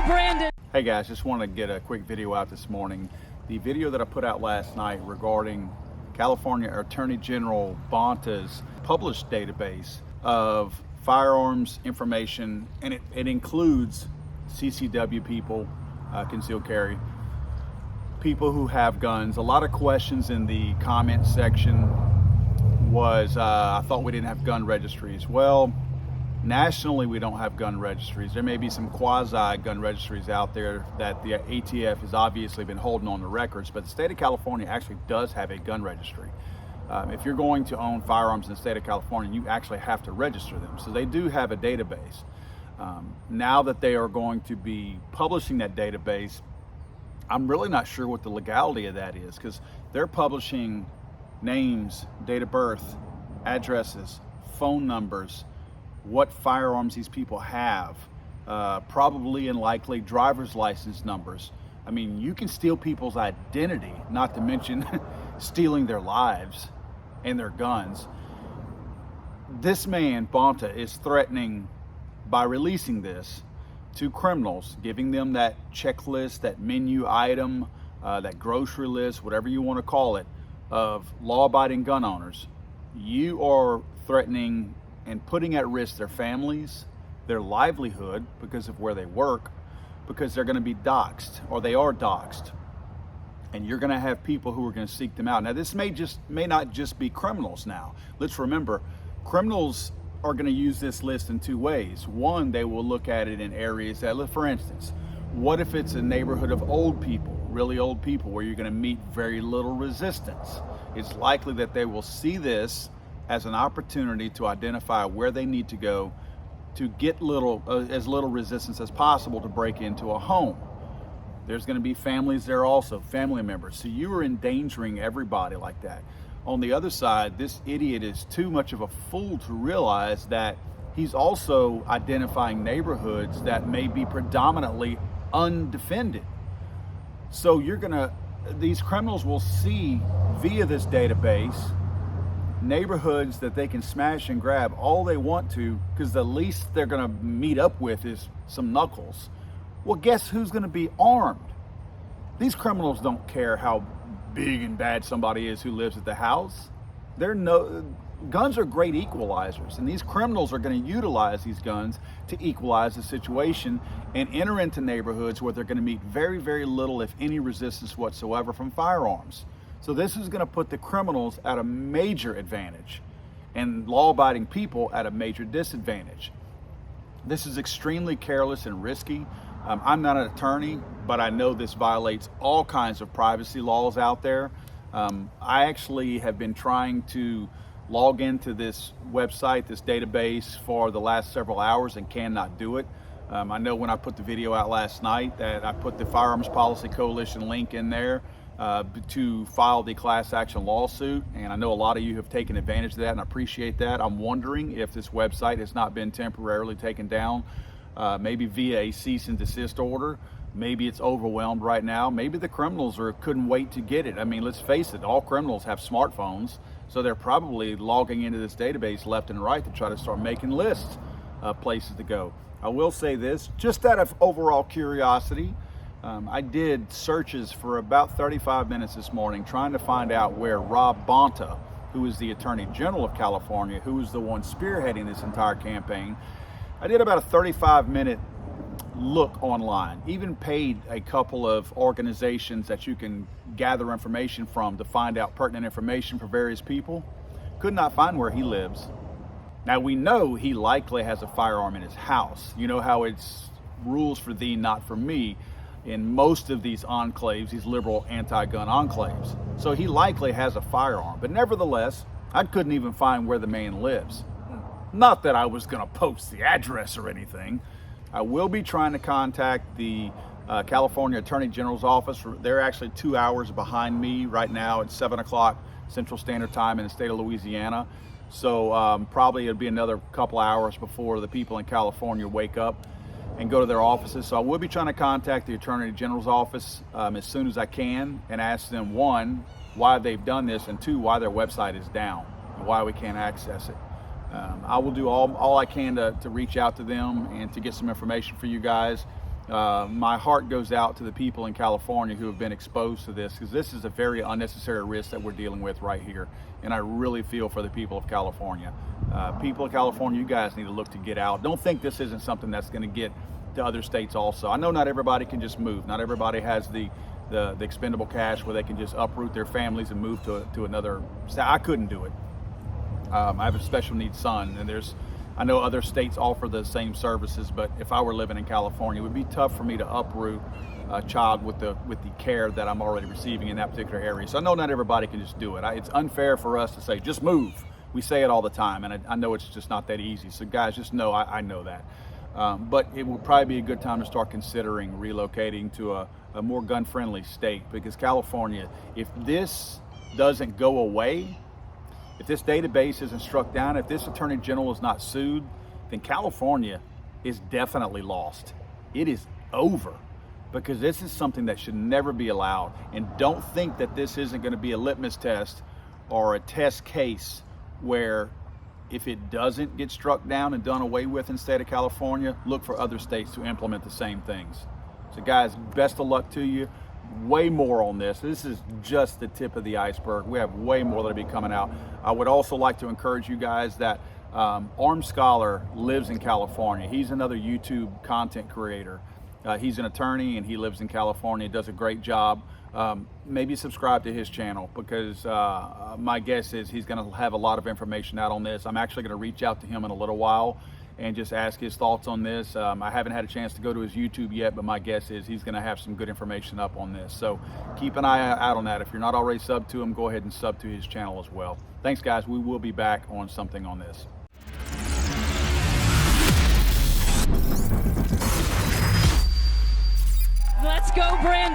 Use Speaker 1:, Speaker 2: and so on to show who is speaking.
Speaker 1: Brandon.
Speaker 2: Hey guys, just want to get a quick video out this morning. The video that I put out last night regarding California Attorney General Bonta's published database of firearms information, and it includes CCW people, concealed carry, people who have guns. A lot of questions in the comment section was, I thought we didn't have gun registries. Well, nationally, we don't have gun registries. There may be some quasi-gun registries out there that the ATF has obviously been holding on the records, but the state of California actually does have a gun registry. If you're going to own firearms in the state of California, you actually have to register them. So they do have a database. Now that they are going to be publishing that database, I'm really not sure what the legality of that is, because they're publishing names, date of birth, addresses, phone numbers, what firearms these people have, probably and likely driver's license numbers. I mean, you can steal people's identity, not to mention stealing their lives and their guns. This man, Bonta, is threatening by releasing this to criminals, giving them that checklist, that menu item, that grocery list, whatever you want to call it, of law-abiding gun owners. You are threatening and putting at risk their families, their livelihood because of where they work, because they're going to be doxxed, or they are doxxed. And you're going to have people who are going to seek them out. Now, this may not just be criminals now. Let's remember, criminals are going to use this list in two ways. One, they will look at it in areas that, for instance, what if it's a neighborhood of old people, really old people, where you're going to meet very little resistance? It's likely that they will see this as an opportunity to identify where they need to go to get as little resistance as possible to break into a home. There's going to be families there also, family members. So you are endangering everybody like that. On the other side, this idiot is too much of a fool to realize that he's also identifying neighborhoods that may be predominantly undefended. So these criminals will see via this database neighborhoods that they can smash and grab all they want to, because the least they're going to meet up with is some knuckles. Well, guess who's going to be armed? These criminals don't care how big and bad somebody is who lives at the house. Guns are great equalizers, and these criminals are going to utilize these guns to equalize the situation and enter into neighborhoods where they're going to meet very, very little, if any, resistance whatsoever from firearms. So this is going to put the criminals at a major advantage and law-abiding people at a major disadvantage. This is extremely careless and risky. I'm not an attorney, but I know this violates all kinds of privacy laws out there. I actually have been trying to log into this website, this database, for the last several hours and cannot do it. I know when I put the video out last night that I put the Firearms Policy Coalition link in there to file the class action lawsuit, and I know a lot of you have taken advantage of that, and I appreciate that. I'm wondering if this website has not been temporarily taken down, maybe via a cease and desist order. Maybe it's overwhelmed right now. Maybe the criminals couldn't wait to get it. I mean, let's face it, all criminals have smartphones, so they're probably logging into this database left and right to try to start making lists of places to go. I will say this, just out of overall curiosity, I did searches for about 35 minutes this morning trying to find out where Rob Bonta, who is the Attorney General of California, who is the one spearheading this entire campaign. I did about a 35-minute look online, even paid a couple of organizations that you can gather information from to find out pertinent information for various people. Could not find where he lives. Now, we know he likely has a firearm in his house. You know how it's rules for thee, not for me, in most of these enclaves, these liberal anti-gun enclaves. So he likely has a firearm. But nevertheless, I couldn't even find where the man lives. Not that I was going to post the address or anything. I will be trying to contact the California Attorney General's office. They're actually 2 hours behind me right now at 7 o'clock Central Standard Time in the state of Louisiana. So probably it'll be another couple hours before the people in California wake up and go to their offices. So I will be trying to contact the Attorney General's office as soon as I can and ask them, one, why they've done this, and two, why their website is down and why we can't access it. I will do all I can to reach out to them and to get some information for you guys. My heart goes out to the people in California who have been exposed to this, because this is a very unnecessary risk that we're dealing with right here. And I really feel for the people of California. People of California, you guys need to look to get out. Don't think this isn't something that's going to get to other states also. I know not everybody can just move. Not everybody has the expendable cash where they can just uproot their families and move to another state. I couldn't do it. I have a special needs son, and I know other states offer the same services, but if I were living in California, it would be tough for me to uproot a child with the care that I'm already receiving in that particular area. So I know not everybody can just do it. It's unfair for us to say, just move. We say it all the time, and I know it's just not that easy. So guys, just know I know that. But it will probably be a good time to start considering relocating to a more gun-friendly state, because California, if this doesn't go away, if this database isn't struck down, if this attorney general is not sued, then California is definitely lost. It is over, because this is something that should never be allowed. And don't think that this isn't going to be a litmus test or a test case where if it doesn't get struck down and done away with in the state of California, look for other states to implement the same things. So guys, best of luck to you. Way more on this. This is just the tip of the iceberg. We have way more that'll be coming out. I would also like to encourage you guys that Armed Scholar lives in California. He's another YouTube content creator. He's an attorney and he lives in California, does a great job. Maybe subscribe to his channel, because my guess is he's going to have a lot of information out on this. I'm actually going to reach out to him in a little while and just ask his thoughts on this. I haven't had a chance to go to his YouTube yet, but my guess is he's going to have some good information up on this. So keep an eye out on that. If you're not already subbed to him, go ahead and sub to his channel as well. Thanks guys, we will be back on something on this.
Speaker 1: Let's go, Brandon.